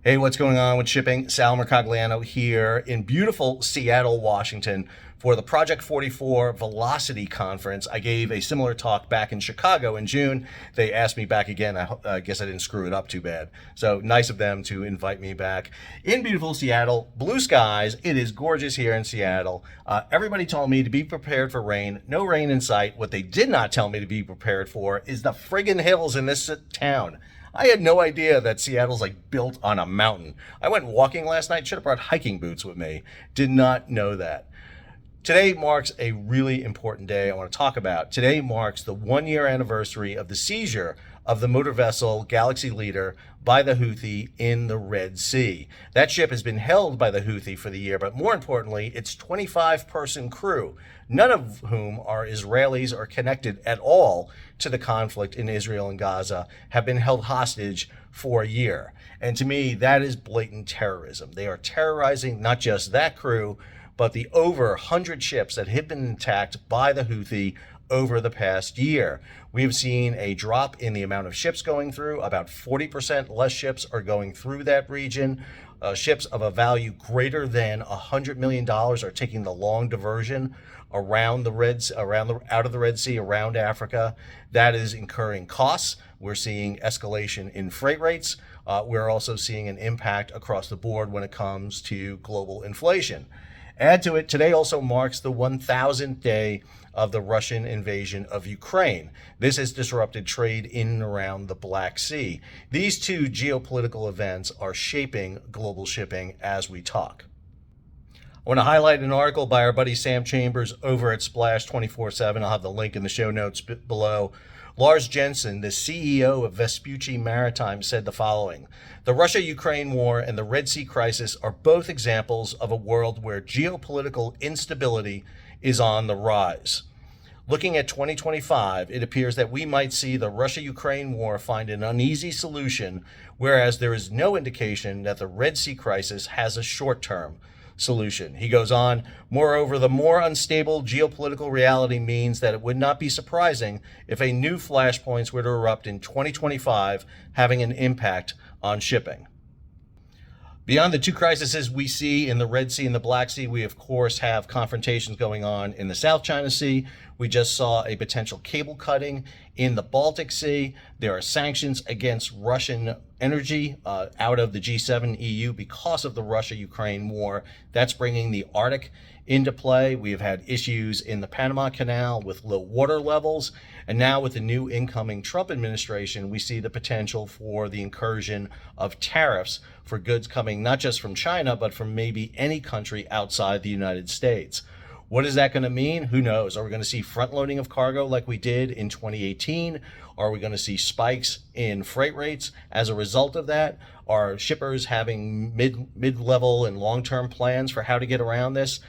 Hey, what's going on with shipping? Sal Mercogliano here in beautiful Seattle, Washington for the Project 44 Velocity Conference. I gave a similar talk back in Chicago in June. They asked me back again. I guess I didn't screw it up too bad. So nice of them to invite me back in beautiful Seattle. Blue skies. It is gorgeous here in Seattle. Everybody told me to be prepared for rain. No rain in sight. What they did not tell me to be prepared for is the friggin' hills in this town. I had no idea that Seattle's like built on a mountain. I went walking last night, should have brought hiking boots with me. Did not know that. Today marks a really important day I want to talk about. Today marks the 1-year anniversary of the seizure of the motor vessel Galaxy Leader by the Houthi in the Red Sea. That ship has been held by the Houthi for the year, but more importantly, its 25-person crew, none of whom are Israelis or connected at all to the conflict in Israel and Gaza, have been held hostage for a year. And to me, that is blatant terrorism. They are terrorizing not just that crew, but the over 100 ships that have been attacked by the Houthi over the past year. We have seen a drop in the amount of ships going through. About 40% less ships are going through that region. Ships of a value greater than $100 million are taking the long diversion around the out of the Red Sea, around Africa. That is incurring costs. We're seeing escalation in freight rates. We're also seeing an impact across the board when it comes to global inflation. Add to it, today also marks the 1,000th day of the Russian invasion of Ukraine. This has disrupted trade in and around the Black Sea. These two geopolitical events are shaping global shipping as we talk. I want to highlight an article by our buddy Sam Chambers over at Splash 24/7. I'll have the link in the show notes below. Lars Jensen, the CEO of Vespucci Maritime, said the following: "The Russia-Ukraine war and the Red Sea crisis are both examples of a world where geopolitical instability is on the rise. Looking at 2025, it appears that we might see the Russia-Ukraine war find an uneasy solution, whereas there is no indication that the Red Sea crisis has a short-term solution." He goes on, "Moreover, the more unstable geopolitical reality means that it would not be surprising if a new flashpoints were to erupt in 2025, having an impact on shipping." Beyond the two crises we see in the Red Sea and the Black Sea, we of course have confrontations going on in the South China Sea. We just saw a potential cable cutting in the Baltic Sea. There are sanctions against Russian energy out of the G7 EU because of the Russia-Ukraine war. That's bringing the Arctic into play. We have had issues in the Panama Canal with low water levels. And now with the new incoming Trump administration, we see the potential for the incursion of tariffs for goods coming not just from China, but from maybe any country outside the United States. What is that going to mean? Who knows? Are we going to see front loading of cargo like we did in 2018? Are we going to see spikes in freight rates as a result of that? Are shippers having mid-level and long-term plans for how to get around this?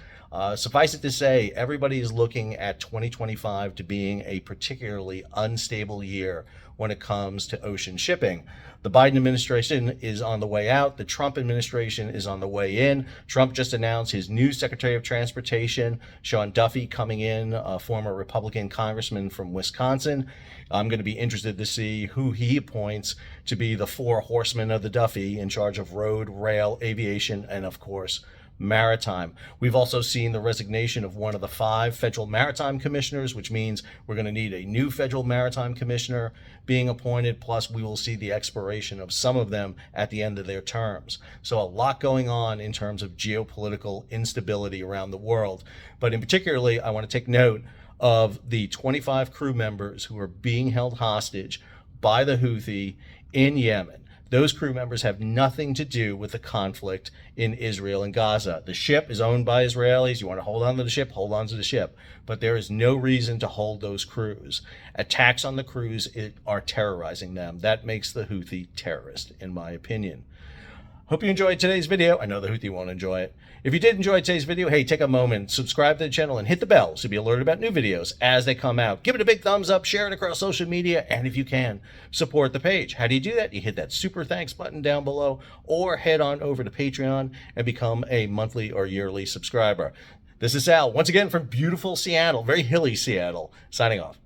Suffice it to say, everybody is looking at 2025 to being a particularly unstable year when it comes to ocean shipping. The Biden administration is on the way out. The Trump administration is on the way in. Trump just announced his new Secretary of Transportation, Sean Duffy, coming in, a former Republican congressman from Wisconsin. I'm going to be interested to see who he appoints to be the 4 horsemen of the Duffy in charge of road, rail, aviation, and of course, maritime. We've also seen the resignation of one of the 5 federal maritime commissioners, which means we're going to need a new federal maritime commissioner being appointed, plus we will see the expiration of some of them at the end of their terms. So a lot going on in terms of geopolitical instability around the world. But in particularly, I want to take note of the 25 crew members who are being held hostage by the Houthi in Yemen. Those crew members have nothing to do with the conflict in Israel and Gaza. The ship is owned by Israelis. You want to hold on to the ship, hold on to the ship. But there is no reason to hold those crews. Attacks on the crews are terrorizing them. That makes the Houthi terrorist, in my opinion. Hope you enjoyed today's video. I know the Houthi won't enjoy it. If you did enjoy today's video, hey, take a moment, subscribe to the channel, and hit the bell to be alerted about new videos as they come out. Give it a big thumbs up, share it across social media, and if you can, support the page. How do you do that? You hit that super thanks button down below, or head on over to Patreon and become a monthly or yearly subscriber. This is Sal, once again from beautiful Seattle, very hilly Seattle, signing off.